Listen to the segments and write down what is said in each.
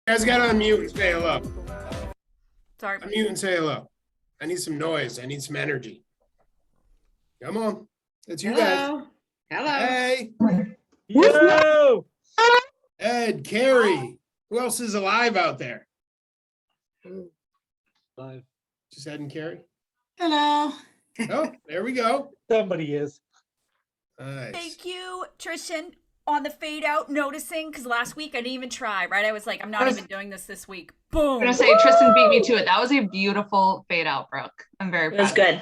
You guys got to unmute and say hello. Sorry. Unmute and say hello. I need some noise. I need some energy. Come on. It's you guys. Hello. Hey, Yo! Ed, Carrie. Who else is alive out there? Live. Just Ed and Carrie? Hello. Oh, there we go. Somebody is. Nice. Thank you, Tristan, on the fade out noticing, because last week I didn't even try, right? I was like, I'm not even doing this week. Boom. I'm gonna say Tristan beat me to it. That was a beautiful fade out, Brooke. I'm very proud. It was good.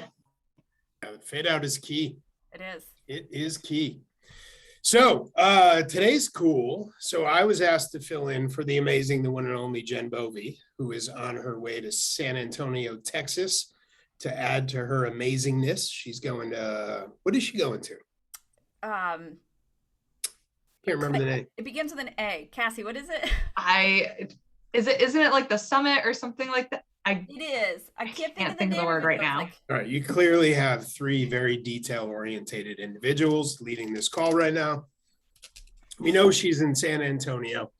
Fade out is key. It is. It is key. So today's cool. So I was asked to fill in for the amazing, the one and only Jen Bovey, who is on her way to San Antonio, Texas, to add to her amazingness. She's going to, what is she going to? Um, Can't remember the name. It begins with an A. Cassie, what is it? Isn't it like the summit or something like that? It is. I can't think of the word name right of it, now. like- All right, you clearly have three very detail-oriented individuals leading this call right now. We know she's in San Antonio,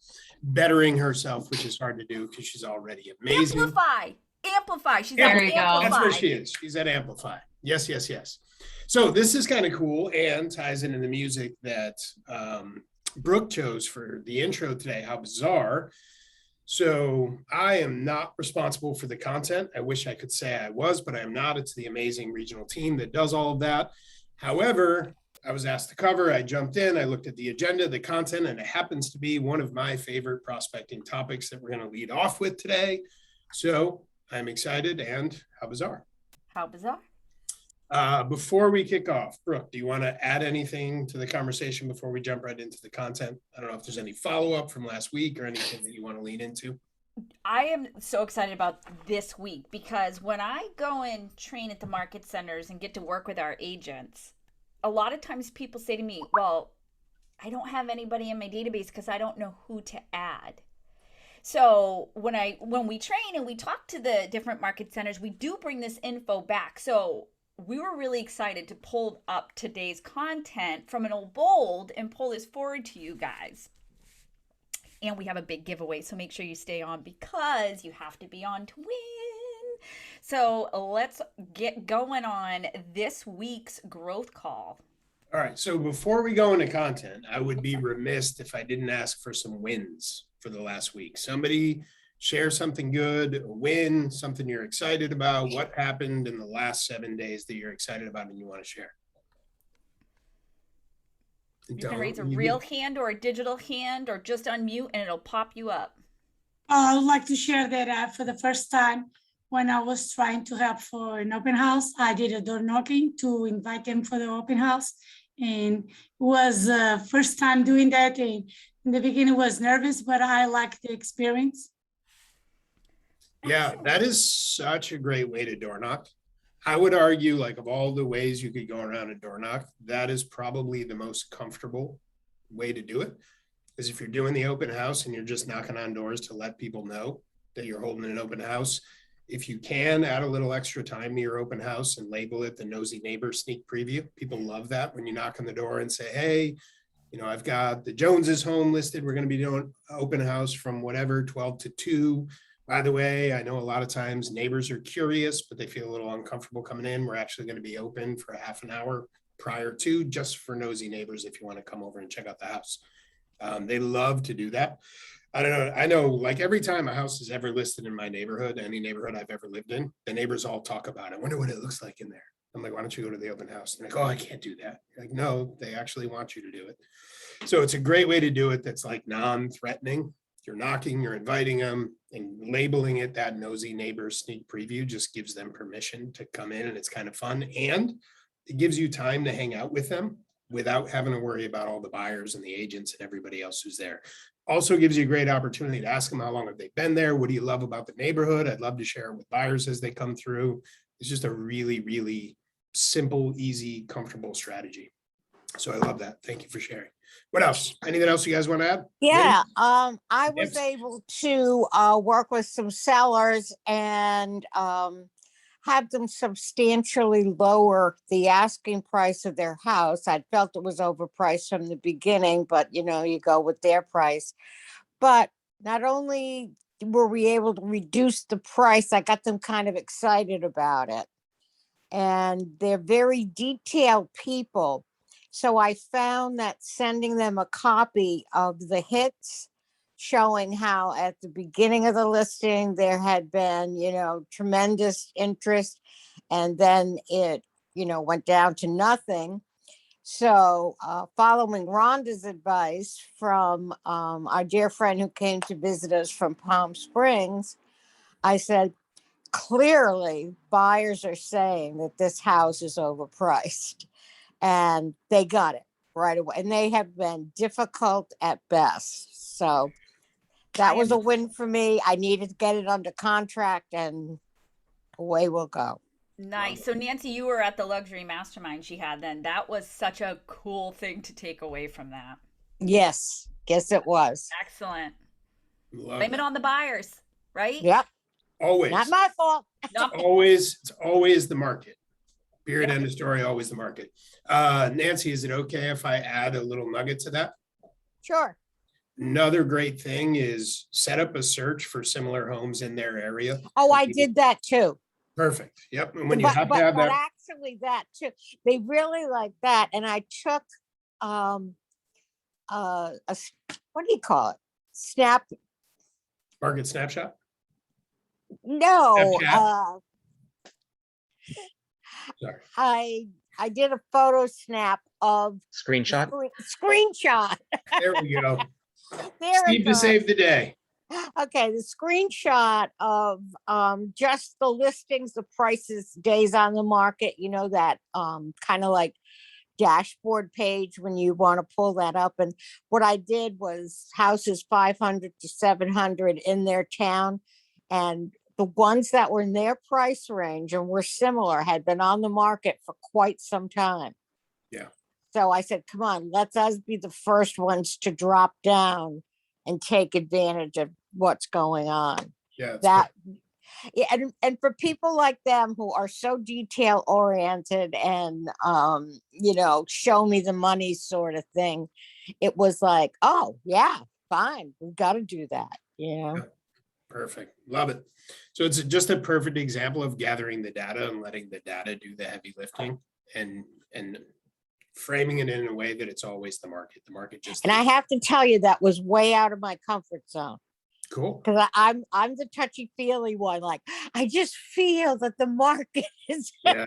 bettering herself, which is hard to do because she's already amazing. Amplify. She's There at you go. Amplify. That's where she is. She's at Amplify. Yes, yes, yes. So this is kind of cool and ties into the music that Brooke chose for the intro today. How bizarre. So I am not responsible for the content. I wish I could say I was, but I am not. It's the amazing regional team that does all of that. However, I was asked to cover. I jumped in. I looked at the agenda, the content, and it happens to be one of my favorite prospecting topics that we're going to lead off with today. So I'm excited, and how bizarre. How bizarre. Before we kick off, Brooke, do you want to add anything to the conversation before we jump right into the content? I don't know if there's any follow-up from last week or anything that you want to lean into. I am so excited about this week because when I go and train at the market centers and get to work with our agents, a lot of times people say to me, well, I don't have anybody in my database because I don't know who to add. So when we train and we talk to the different market centers, we do bring this info back. So we were really excited to pull up today's content from an old bold and pull this forward to you guys. And we have a big giveaway, so make sure you stay on because you have to be on to win. So let's get going on this week's growth call. All right, so before we go into content, I would be remiss if I didn't ask for some wins for the last week. Somebody share something good, a win, something you're excited about. What happened in the last 7 days that you're excited about and you want to share? You can raise a real hand or a digital hand or just unmute and it'll pop you up. I would like to share that for the first time when I was trying to help for an open house, I did a door knocking to invite them for the open house. And it was first time doing that. And in the beginning was nervous, but I liked the experience. Yeah, that is such a great way to door knock. I would argue, like, of all the ways you could go around a door knock, that is probably the most comfortable way to do it. Is if you're doing the open house and you're just knocking on doors to let people know that you're holding an open house, if you can add a little extra time to your open house and label it the Nosy Neighbor Sneak Preview. People love that when you knock on the door and say, hey, you know, I've got the Joneses home listed. We're going to be doing open house from whatever, 12 to 2. By the way, I know a lot of times neighbors are curious, but they feel a little uncomfortable coming in. We're actually going to be open for a half an hour prior to, just for nosy neighbors if you want to come over and check out the house. They love to do that. I don't know. I know, like, every time a house is ever listed in my neighborhood, any neighborhood I've ever lived in, the neighbors all talk about it. I wonder what it looks like in there. I'm like, why don't you go to the open house? And like, oh, I can't do that. You're like, no, they actually want you to do it. So it's a great way to do it. That's like non-threatening. You're knocking, you're inviting them, and labeling it that Nosy Neighbor Sneak Preview just gives them permission to come in, and it's kind of fun. And it gives you time to hang out with them without having to worry about all the buyers and the agents and everybody else who's there. Also gives you a great opportunity to ask them how long have they been there? What do you love about the neighborhood? I'd love to share it with buyers as they come through. It's just a really, really simple, easy, comfortable strategy. So I love that. Thank you for sharing. What else? Anything else you guys want to add? Yeah, I was Yes. able to work with some sellers and have them substantially lower the asking price of their house. I felt it was overpriced from the beginning, but you know, you go with their price. But not only were we able to reduce the price, I got them kind of excited about it. And they're very detailed people. So I found that sending them a copy of the hits, showing how at the beginning of the listing, there had been, tremendous interest. And then it, went down to nothing. So, following Rhonda's advice from our dear friend who came to visit us from Palm Springs, I said, clearly buyers are saying that this house is overpriced. And they got it right away. And they have been difficult at best. So that was a win for me. I needed to get it under contract and away we'll go. Nice. So Nancy, you were at the luxury mastermind she had then. That was such a cool thing to take away from that. Yes, it was. Excellent. Love Blame it on the buyers, right? Yep. Always. Not my fault. No. It's always the market. Period. End of story. Always the market. Nancy, is it okay if I add a little nugget to that? Sure. Another great thing is set up a search for similar homes in their area. Oh, I did that too. Perfect. Yep. And when you have to have but that, actually that too, they really like that. And I took what do you call it? market snapshot. No, Snapchat? Sorry. I did a photo snap of Screenshot. screenshot. There we go. There Steve it to goes. save the day. Okay, the screenshot of just the listings, the prices, days on the market, that kind of like dashboard page when you want to pull that up. And what I did was houses 500 to 700 in their town, and the ones that were in their price range and were similar had been on the market for quite some time. Yeah. So I said, come on, let's us be the first ones to drop down and take advantage of what's going on. Yeah. it's That yeah, and for people like them who are so detail oriented and show me the money sort of thing, it was like, oh yeah, fine, we've got to do that. Perfect. Love it. So it's just a perfect example of gathering the data and letting the data do the heavy lifting and framing it in a way that it's always the market. The market just. And I have to tell you, that was way out of my comfort zone. Cool. Because I'm the touchy feely one. Like, I just feel that the market is. Yeah.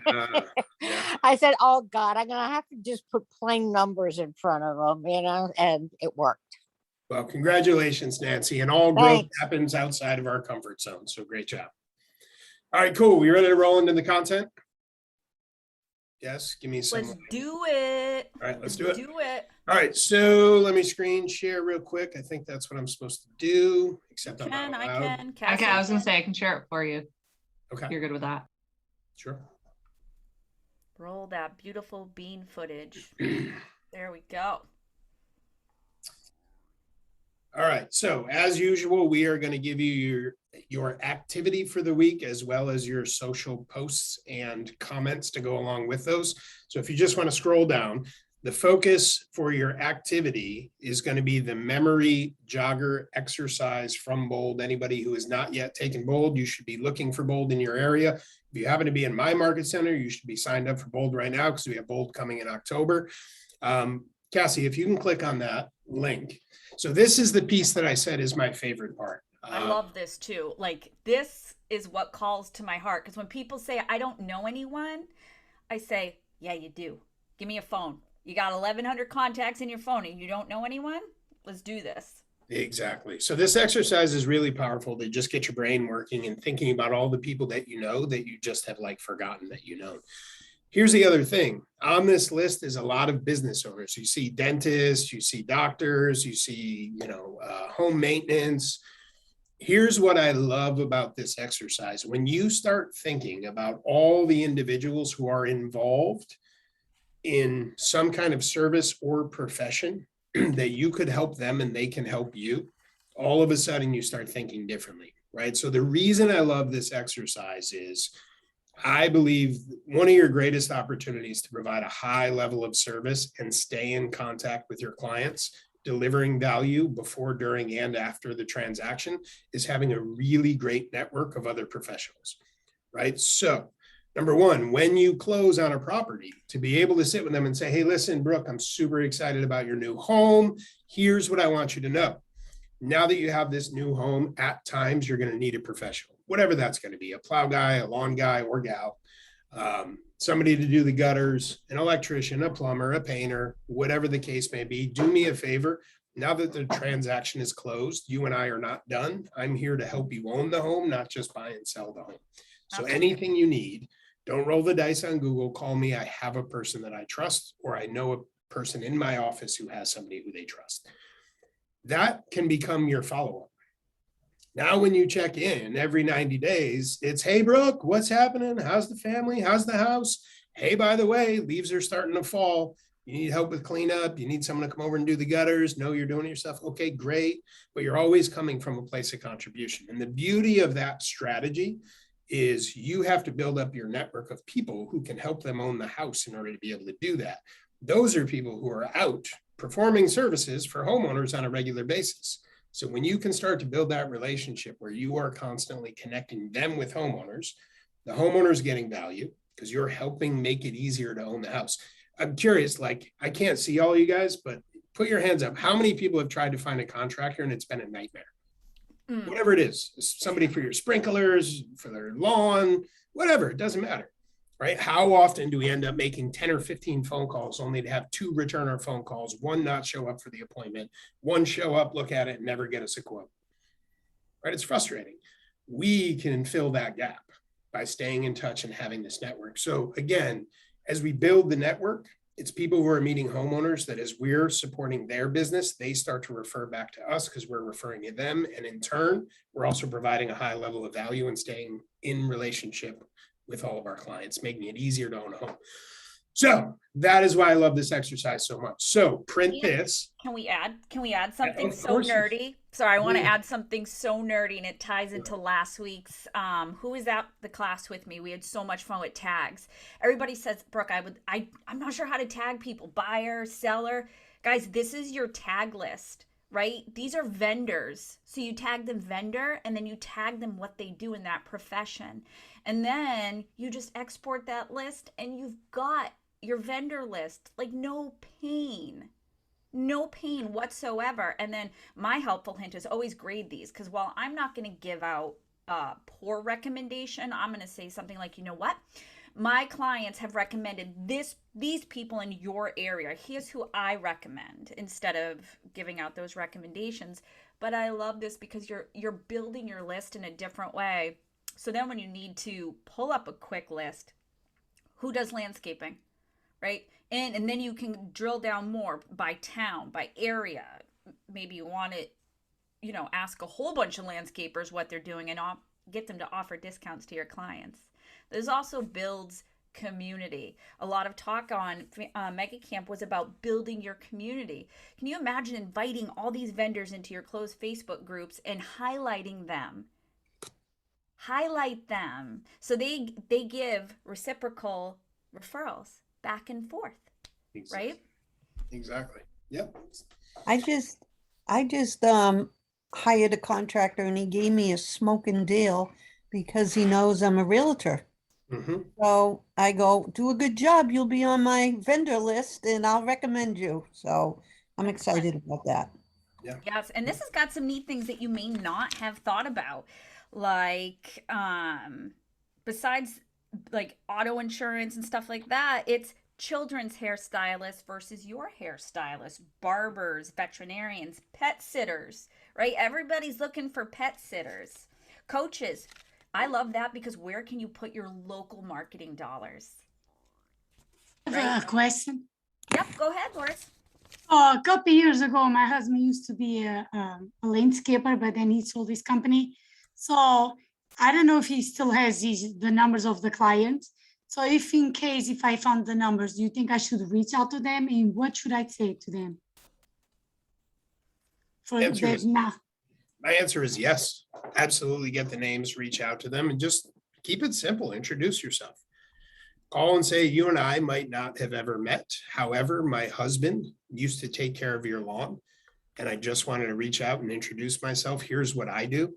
I said, oh God, I'm gonna have to just put plain numbers in front of them, and it worked. Well, congratulations, Nancy. And all growth Thanks. happens outside of our comfort zone. So great job. All right, cool. We ready to roll into the content? Yes, give me some. Let's do it. All right, let's do it. Do it. All right, so let me screen share real quick. I think that's what I'm supposed to do, except I'm not I allowed. can. Okay, I was gonna Cassie say I can share it for you. Okay, You're good with that. sure. can. Roll that beautiful bean footage. There we go. All right, so as usual, we are going to give you your activity for the week as well as your social posts and comments to go along with those. So if you just want to scroll down, the focus for your activity is going to be the memory jogger exercise from Bold. Anybody who has not yet taken Bold, you should be looking for Bold in your area. If you happen to be in my market center, you should be signed up for Bold right now because we have Bold coming in October. Cassie, if you can click on that link. So this is the piece that I said is my favorite part. I love this too. Like, this is what calls to my heart. Because when people say, I don't know anyone, I say, yeah, you do. Give me a phone. You got 1,100 contacts in your phone and you don't know anyone? Let's do this. Exactly. So this exercise is really powerful to just get your brain working and thinking about all the people that you know that you just have like forgotten that you know. Here's the other thing. On this list is a lot of business owners. You see dentists, you see doctors, you see, home maintenance. Here's what I love about this exercise. When you start thinking about all the individuals who are involved in some kind of service or profession that you could help them and they can help you, all of a sudden you start thinking differently, right? So the reason I love this exercise is I believe one of your greatest opportunities to provide a high level of service and stay in contact with your clients delivering value before, during, and after the transaction is having a really great network of other professionals, right? So number one, when you close on a property, to be able to sit with them and say, hey, listen, Brooke, I'm super excited about your new home. Here's what I want you to know. Now that you have this new home, at times you're going to need a professional, whatever that's going to be, a plow guy, a lawn guy or gal, somebody to do the gutters, an electrician, a plumber, a painter, whatever the case may be. Do me a favor. Now that the transaction is closed, you and I are not done. I'm here to help you own the home, not just buy and sell the home. So Absolutely. anything you need, don't roll the dice on Google. Call me. I have a person that I trust, or I know a person in my office who has somebody who they trust. That can become your follow-up. Now, when you check in every 90 days, it's, hey, Brooke, what's happening? How's the family? How's the house? Hey, by the way, leaves are starting to fall. You need help with cleanup. You need someone to come over and do the gutters. No, you're doing it yourself. Okay, great. But you're always coming from a place of contribution. And the beauty of that strategy is you have to build up your network of people who can help them own the house in order to be able to do that. Those are people who are out performing services for homeowners on a regular basis. So when you can start to build that relationship where you are constantly connecting them with homeowners, the homeowners getting value because you're helping make it easier to own the house. I'm curious, like, I can't see all you guys, but put your hands up. How many people have tried to find a contractor and it's been a nightmare? Whatever it is, somebody for your sprinklers, for their lawn, whatever, it doesn't matter, right? How often do we end up making 10 or 15 phone calls only to have 2 return our phone calls, 1 not show up for the appointment, 1 show up, look at it, and never get us a quote, right? It's frustrating. We can fill that gap by staying in touch and having this network. So again, as we build the network, it's people who are meeting homeowners that as we're supporting their business, they start to refer back to us because we're referring to them. And in turn, we're also providing a high level of value and staying in relationship with all of our clients, making it easier to own a home. So that is why I love this exercise so much. So print this. Can we add something of so course. nerdy? Sorry, I want to Yeah. add something so nerdy, and it ties into last week's who was at the class with me. We had so much fun with tags. Everybody says, Brooke, I'm not sure how to tag people, buyer, seller. Guys, this is your tag list, right? These are vendors. So you tag them vendor, and then you tag them what they do in that profession. And then you just export that list and you've got your vendor list. Like, no pain whatsoever. And then my helpful hint is always grade these, because while I'm not going to give out a poor recommendation, I'm going to say something like, you know what, my clients have recommended these people in your area. Here's who I recommend, instead of giving out those recommendations. But I love this because you're building your list in a different way. So then when you need to pull up a quick list, who does landscaping, right? And then you can drill down more by town, by area. Maybe you want to, ask a whole bunch of landscapers what they're doing and get them to offer discounts to your clients. This also builds community. A lot of talk on Mega Camp was about building your community. Can you imagine inviting all these vendors into your closed Facebook groups and highlighting them? Highlight them so they give reciprocal referrals back and forth. Exactly. Right? Exactly. Yep. I just hired a contractor and he gave me a smoking deal because he knows I'm a realtor. Mm-hmm. So I go, do a good job. You'll be on my vendor list and I'll recommend you. So I'm excited about that. Yes, and this has got some neat things that you may not have thought about, like besides like auto insurance and stuff like that, it's children's hairstylists versus your hairstylist, barbers, veterinarians, pet sitters, right? Everybody's looking for pet sitters, coaches. I love that because where can you put your local marketing dollars? I have a question. Yep, go ahead, Doris. A couple years ago, my husband used to be a landscaper, but then he sold his company. So I don't know if he still has the numbers of the clients. So if I found the numbers, do you think I should reach out to them, and what should I say to them? For Answer that is- now. My answer is yes. Absolutely get the names, reach out to them, and just keep it simple. Introduce yourself. Call and say, you and I might not have ever met. However, my husband used to take care of your lawn. and I just wanted to reach out and introduce myself. Here's what I do.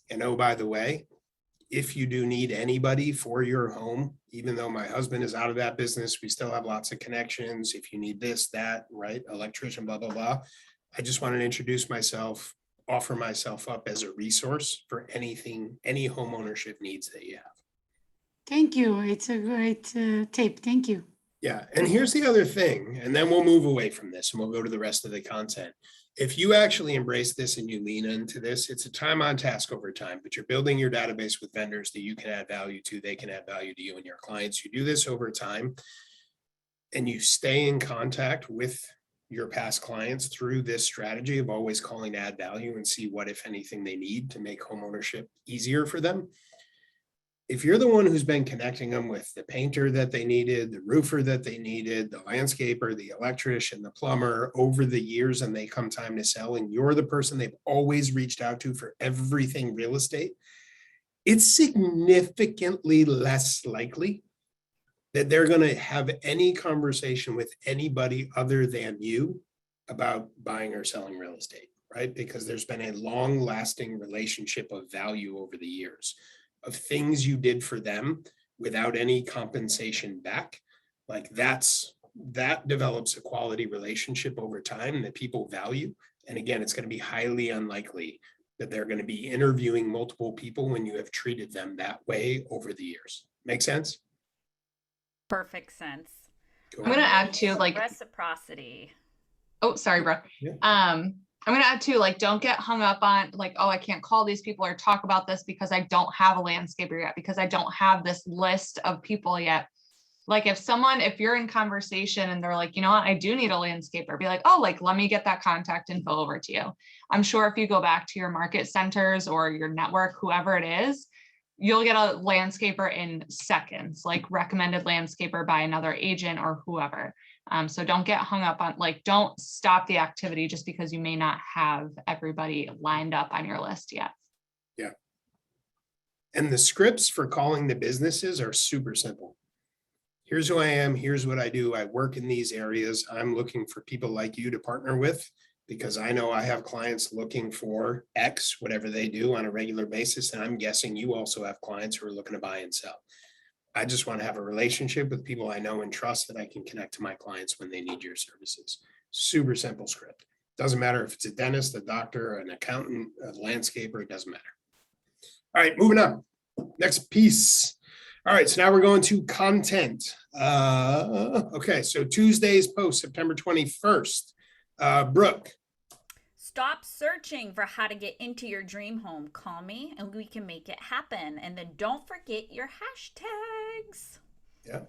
And oh, by the way, if you do need anybody for your home, even though my husband is out of that business, we still have lots of connections. If you need this, that, right, electrician, blah, blah, blah. I just wanted to introduce myself, offer myself up as a resource for anything, any home ownership needs that you have. Thank you. It's a great tip. Thank you. Yeah, and here's the other thing, and then we'll move away from this and we'll go to the rest of the content. If you actually embrace this and you lean into this, it's a time on task over time, but you're building your database with vendors that you can add value to, they can add value to you and your clients. You do this over time and you stay in contact with your past clients through this strategy of always calling to add value and see what, if anything, they need to make homeownership easier for them. If you're the one who's been connecting them with the painter that they needed, the roofer that they needed, the landscaper, the electrician, the plumber over the years, and they come time to sell, and you're the person they've always reached out to for everything real estate, it's significantly less likely that they're going to have any conversation with anybody other than you about buying or selling real estate, right? Because there's been a long-lasting relationship of value over the years, of things you did for them without any compensation back. Like that develops a quality relationship over time that people value. And again, it's going to be highly unlikely that they're going to be interviewing multiple people when you have treated them that way over the years. Make sense? Perfect sense. Go I'm gonna ahead. add too, like, Reciprocity. oh, sorry, Brooke. Yeah. I'm gonna add too, like, don't get hung up on like, oh, I can't call these people or talk about this because I don't have a landscaper yet, because I don't have this list of people yet. Like if you're in conversation and they're like, you know what, I do need a landscaper, be like, oh, like, let me get that contact info over to you. I'm sure if you go back to your market centers or your network, whoever it is, you'll get a landscaper in seconds, like recommended landscaper by another agent or whoever. So don't get hung up on, like, don't stop the activity just because you may not have everybody lined up on your list yet. Yeah. And the scripts for calling the businesses are super simple. Here's who I am. Here's what I do. I work in these areas. I'm looking for people like you to partner with because I know I have clients looking for X, whatever they do on a regular basis. And I'm guessing you also have clients who are looking to buy and sell. I just want to have a relationship with people I know and trust that I can connect to my clients when they need your services. Super simple script. Doesn't matter if it's a dentist, a doctor, an accountant, a landscaper, it doesn't matter. All right, moving on. Next piece. All right, so now we're going to content. Okay, so Tuesday's post, September 21st. Brooke. Stop searching for how to get into your dream home. Call me and we can make it happen. And then don't forget your hashtags. Yeah.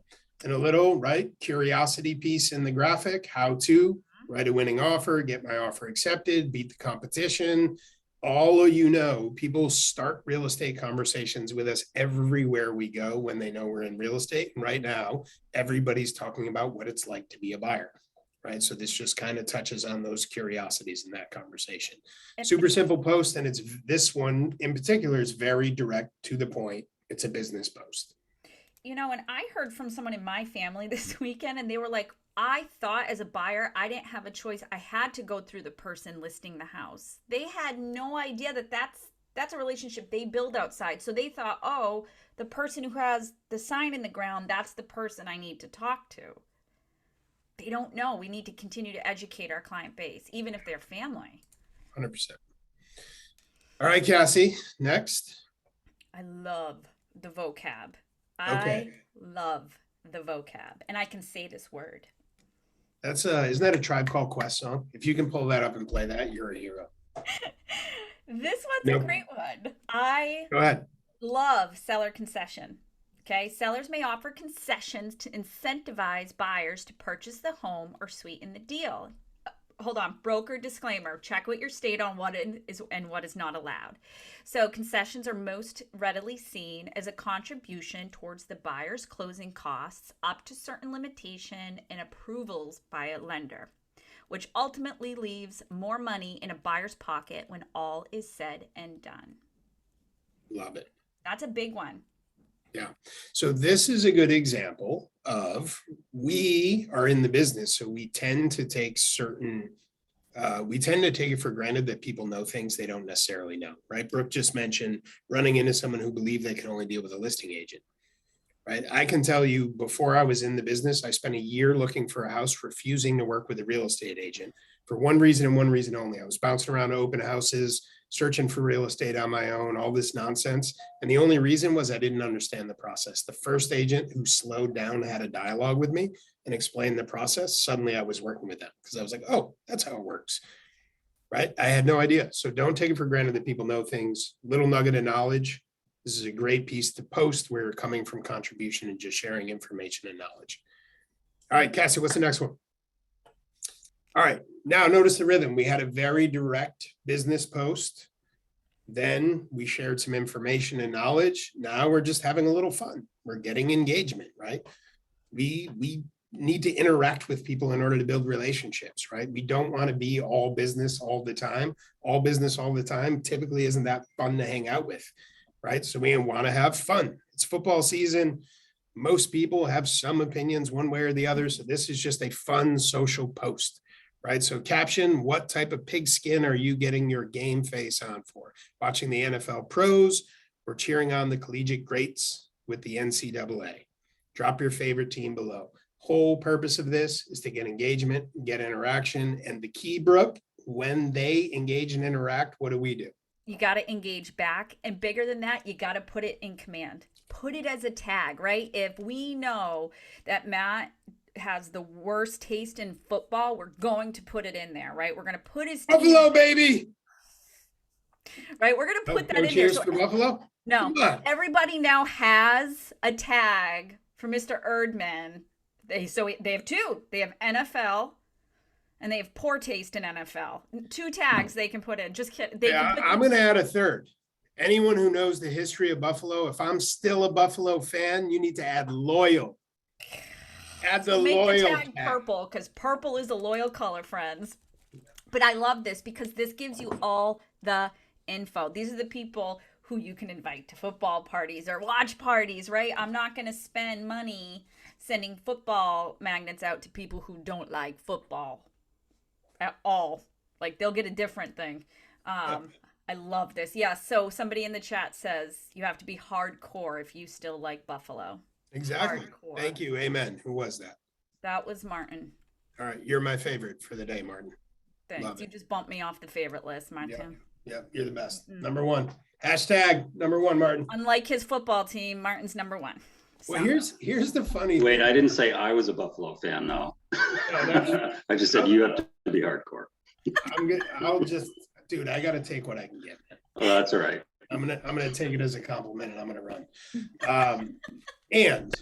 And a little, right, curiosity piece in the graphic, how to write a winning offer, get my offer accepted, beat the competition. All of you know, people start real estate conversations with us everywhere we go when they know we're in real estate. And right now, everybody's talking about what it's like to be a buyer. Right. So this just kind of touches on those curiosities in that conversation. Super simple post. And it's this one in particular is very direct to the point. It's a business post. You know, and I heard from someone in my family this weekend and they were like, I thought as a buyer, I didn't have a choice. I had to go through the person listing the house. They had no idea that that's a relationship they build outside. So they thought, oh, the person who has the sign in the ground, that's the person I need to talk to. They don't know. We need to continue to educate our client base, even if they're family. 100%. All right, Cassie, next. I love the vocab. Okay. I love the vocab. And I can say this word. That's isn't that a Tribe Called Quest song? If you can pull that up and play that, you're a hero. This one's Nope. a great one. I Go ahead. love seller concession. Okay, sellers may offer concessions to incentivize buyers to purchase the home or sweeten the deal. Hold on, broker disclaimer. Check with your state on what is and what is not allowed. So concessions are most readily seen as a contribution towards the buyer's closing costs up to certain limitation and approvals by a lender, which ultimately leaves more money in a buyer's pocket when all is said and done. Love it. That's a big one. Yeah. So this is a good example of we are in the business. So we tend to take certain We tend to take it for granted that people know things they don't necessarily know, right? Brooke just mentioned running into someone who believed they can only deal with a listing agent, right? I can tell you before I was in the business, I spent a year looking for a house, refusing to work with a real estate agent for one reason and one reason only. I was bouncing around to open houses, searching for real estate on my own, all this nonsense. And the only reason was I didn't understand the process. The first agent who slowed down had a dialogue with me and explained the process. Suddenly I was working with them because I was like, oh, that's how it works. Right? I had no idea. So don't take it for granted that people know things. Little nugget of knowledge. This is a great piece to post where you're coming from contribution and just sharing information and knowledge. All right, Cassie, what's the next one? All right, now notice the rhythm. We had a very direct business post. Then we shared some information and knowledge. Now we're just having a little fun. We're getting engagement, right? We need to interact with people in order to build relationships, right? We don't want to be all business all the time. All business all the time typically isn't that fun to hang out with, right? So we want to have fun. It's football season. Most people have some opinions one way or the other. So this is just a fun social post, right? So caption, what type of pigskin are you getting your game face on for? Watching the NFL pros or cheering on the collegiate greats with the NCAA? Drop your favorite team below. Whole purpose of this is to get engagement, get interaction. And the key, Brooke, when they engage and interact, what do? You got to engage back. And bigger than that, you got to put it in command. Put it as a tag, right? If we know that Matt has the worst taste in football, we're going to put it in there, right? We're going to put his team, Buffalo, baby. right? We're going to put that in there. Cheers So, for Buffalo. no, Come on. everybody now has a tag for Mr. Erdman. They have two. They have NFL and they have poor taste in NFL. Two tags they can put in. Just kidding. I'm going to add a third. Anyone who knows the history of Buffalo, if I'm still a Buffalo fan, you need to add loyal. Add the Make loyal the tag purple because purple is a loyal color, friends. But I love this because this gives you all the info. These are the people who you can invite to football parties or watch parties, right? I'm not going to spend money sending football magnets out to people who don't like football at all. Like they'll get a different thing. I love this. Yeah. So somebody in the chat says you have to be hardcore if you still like Buffalo. Exactly. Hardcore. Thank you. Amen. Who was that? That was Martin. All right. You're my favorite for the day, Martin. Thanks. Love You it. just bumped me off the favorite list, Martin. Yeah. You're the best. Mm. Number one. Hashtag number one, Martin. Unlike his football team, Martin's number one. Well, So- here's the funny Wait, thing. I didn't say I was a Buffalo fan, no. that's- I just said you have to be hardcore. Dude, I got to take what I can get. Oh, that's all right. I'm gonna take it as a compliment and I'm gonna run. And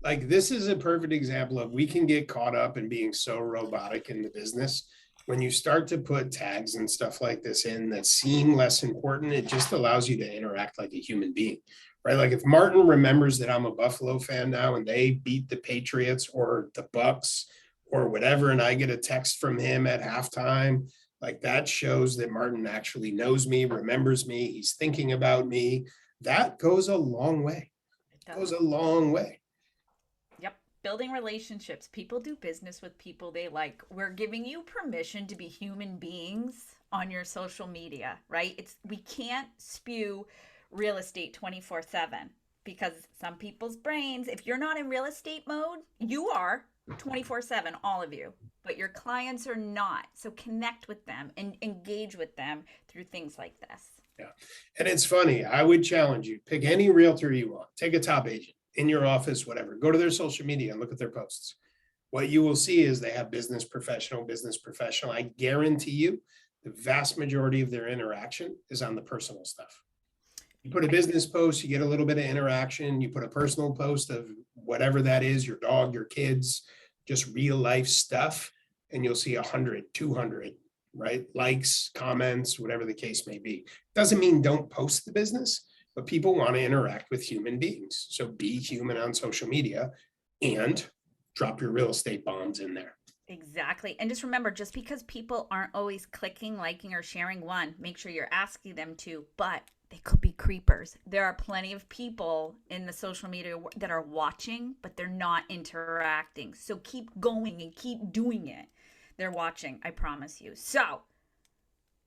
like this is a perfect example of we can get caught up in being so robotic in the business. When you start to put tags and stuff like this in that seem less important, it just allows you to interact like a human being, right? Like if Martin remembers that I'm a Buffalo fan now and they beat the Patriots or the Bucks or whatever, and I get a text from him at halftime, like that shows that Martin actually knows me, remembers me, he's thinking about me. That goes a long way. It Goes does. a long way. Yep. Building relationships. People do business with people they like. We're giving you permission to be human beings on your social media, right? We can't spew real estate 24/7 because some people's brains, if you're not in real estate mode, you are 24/7, all of you, but your clients are not. So connect with them and engage with them through things like this. And it's funny, I would challenge you, pick any realtor you want, take a top agent in your office, whatever, go to their social media and look at their posts. What you will see is they have business professional. I guarantee you the vast majority of their interaction is on the personal stuff. You put a business post, you get a little bit of interaction, you put a personal post of whatever that is, your dog, your kids, just real life stuff, and you'll see 100, 200, right? Likes, comments, whatever the case may be. Doesn't mean don't post the business, but people want to interact with human beings. So be human on social media and drop your real estate bombs in there. Exactly. And just remember, just because people aren't always clicking, liking, or sharing one, make sure you're asking them to, but they could be creepers. There are plenty of people in the social media that are watching, but they're not interacting. So keep going and keep doing it. They're watching, I promise you. So,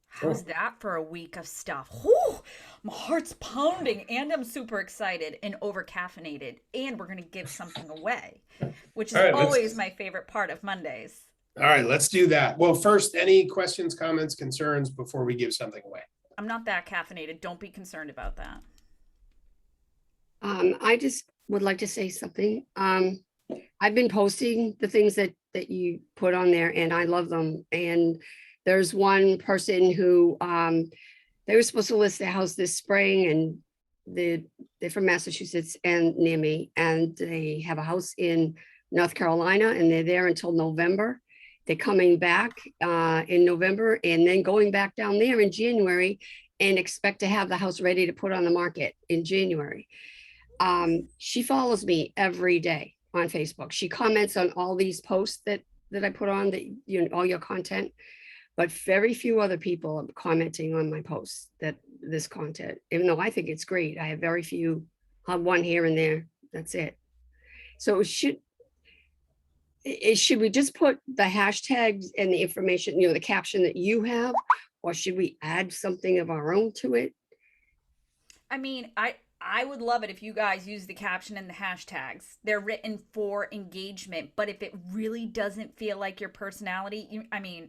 how's that for a week of stuff? Whew, my heart's pounding and I'm super excited and over caffeinated. And we're going to give something away, which is All right, let's- always my favorite part of Mondays. All right, let's do that. Well, first, any questions, comments, concerns before we give something away? I'm not that caffeinated. Don't be concerned about that. I just would like to say something. I've been posting the things that you put on there and I love them. And there's one person who, they were supposed to list their house this spring and they're from Massachusetts and near me, and they have a house in North Carolina and they're there until November. They're coming back in November and then going back down there in January and expect to have the house ready to put on the market in January. She follows me every day on Facebook. She comments on all these posts that I put on, that all your content, but very few other people are commenting on my posts, that this content, even though I think it's great. I have very few, one here and there. That's it. So should we just put the hashtags and the information, the caption that you have, or should we add something of our own to it? I mean, I would love it if you guys use the caption and the hashtags. They're written for engagement, but if it really doesn't feel like your personality,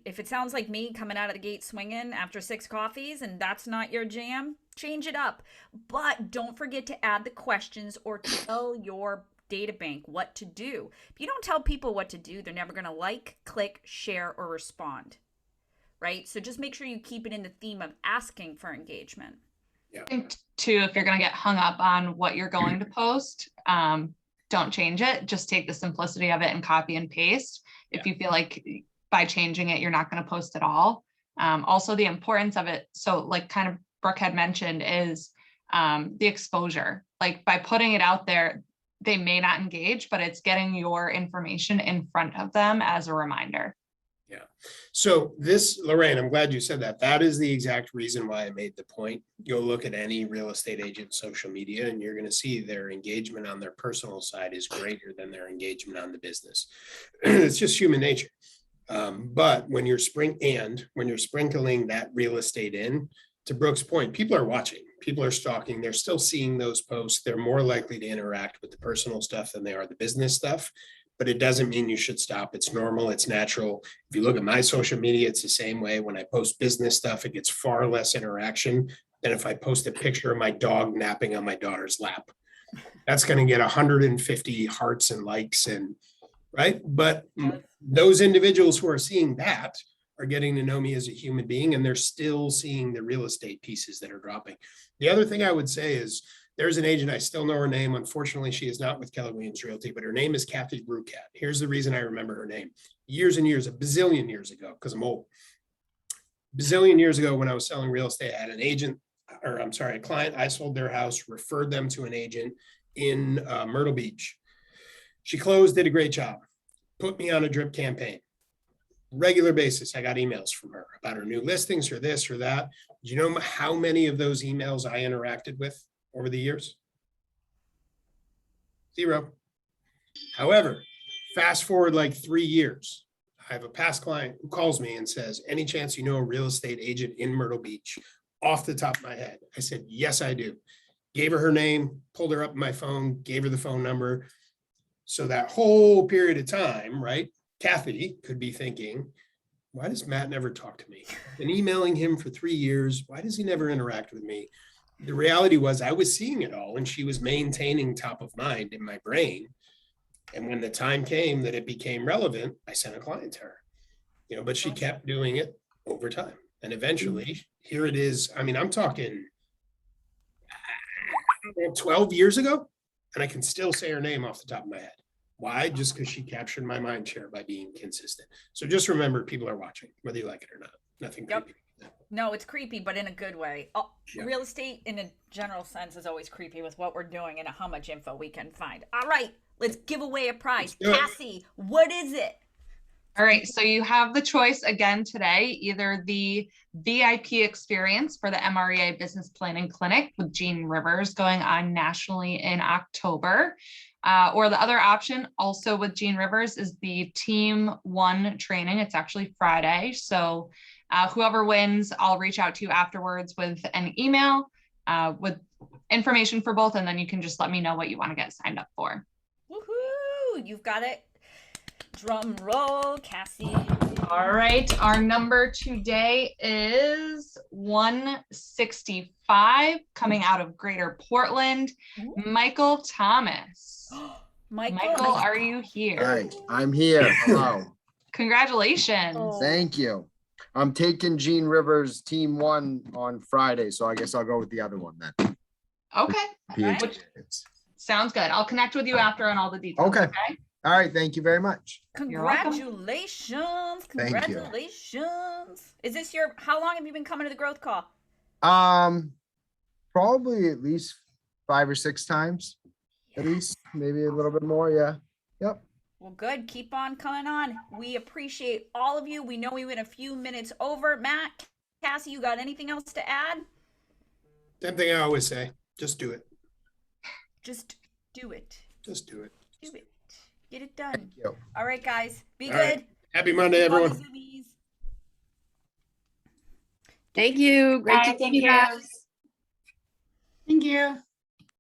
if it sounds like me coming out of the gate swinging after 6 coffees and that's not your jam, change it up. But don't forget to add the questions or tell your data bank what to do. If you don't tell people what to do, they're never going to like, click, share, or respond, right? So just make sure you keep it in the theme of asking for engagement. I think too, if you're going to get hung up on what you're going to post, don't change it. Just take the simplicity of it and copy and paste. If you feel like by changing it, you're not going to post at all. Also the importance of it. So like kind of Brooke had mentioned is the exposure. Like by putting it out there, they may not engage, but it's getting your information in front of them as a reminder. Yeah. So this, Lorraine, I'm glad you said that. That is the exact reason why I made the point. Go look at any real estate agent social media and you're going to see their engagement on their personal side is greater than their engagement on the business. It's just human nature. But when you're sprinkling that real estate in, to Brooke's point, people are watching, people are stalking, they're still seeing those posts. They're more likely to interact with the personal stuff than they are the business stuff. But it doesn't mean you should stop. It's normal. It's natural. If you look at my social media, it's the same way. When I post business stuff, it gets far less interaction than if I post a picture of my dog napping on my daughter's lap. That's going to get 150 hearts and likes and right. But those individuals who are seeing that are getting to know me as a human being, and they're still seeing the real estate pieces that are dropping. The other thing I would say is, there's an agent, I still know her name. Unfortunately, she is not with Keller Williams Realty, but her name is Kathy Brucat. Here's the reason I remember her name. Years and years, a bazillion years ago, because I'm old. Bazillion years ago, when I was selling real estate, I had a client. I sold their house, referred them to an agent in Myrtle Beach. She closed, did a great job, put me on a drip campaign. Regular basis, I got emails from her about her new listings or this or that. Do you know how many of those emails I interacted with over the years? 0. However, fast forward like 3 years, I have a past client who calls me and says, any chance you know a real estate agent in Myrtle Beach? Off the top of my head, I said, yes, I do. Gave her her name, pulled her up on my phone, gave her the phone number. So that whole period of time, right? Kathy could be thinking, why does Matt never talk to me? I've been emailing him for 3 years. Why does he never interact with me? The reality was I was seeing it all and she was maintaining top of mind in my brain. And when the time came that it became relevant, I sent a client to her, but she kept doing it over time. And eventually here it is. I mean, I'm talking 12 years ago, and I can still say her name off the top of my head. Why? Just because she captured my mind share by being consistent. So just remember, people are watching, whether you like it or not. Nothing creepy. No, it's creepy, but in a good way. Yeah. Real estate in a general sense is always creepy with what we're doing and how much info we can find. All right, let's give away a prize. Cassie, what is it? All right, so you have the choice again today, either the VIP experience for the MREA Business Planning Clinic with Jean Rivers going on nationally in October, Or the other option also with Gene Rivers is the Team One training. It's actually Friday. So whoever wins, I'll reach out to you afterwards with an email with information for both. And then you can just let me know what you want to get signed up for. Woohoo! You've got it. Drum roll, Cassie. All right. Our number today is 165 coming out of Greater Portland. Ooh. Michael Thomas. Michael, Are you here? All right, I'm here. Hello. Congratulations. Oh. Thank you. I'm taking Gene Rivers Team One on Friday, so I guess I'll go with the other one then. Okay. PhD Right. tickets. Sounds good. I'll connect with you after on all the details. Okay. All right, thank you very much. You're welcome. Congratulations. Thank you. Congratulations. Is this how long have you been coming to the growth call? Probably at least 5 or 6 times, at least, maybe a little bit more. Yeah. Yep. Well, good. Keep on coming on. We appreciate all of you. We know we went a few minutes over. Matt, Cassie, you got anything else to add? Same thing I always say, just do it. Just do it. Just do it. Do it. Get it done. Thank you. All right, guys. Be All right. good. Happy Monday, Keep on the everyone. zoomies. Thank you. Great to see you guys. Thank you.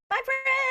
Bye, friends.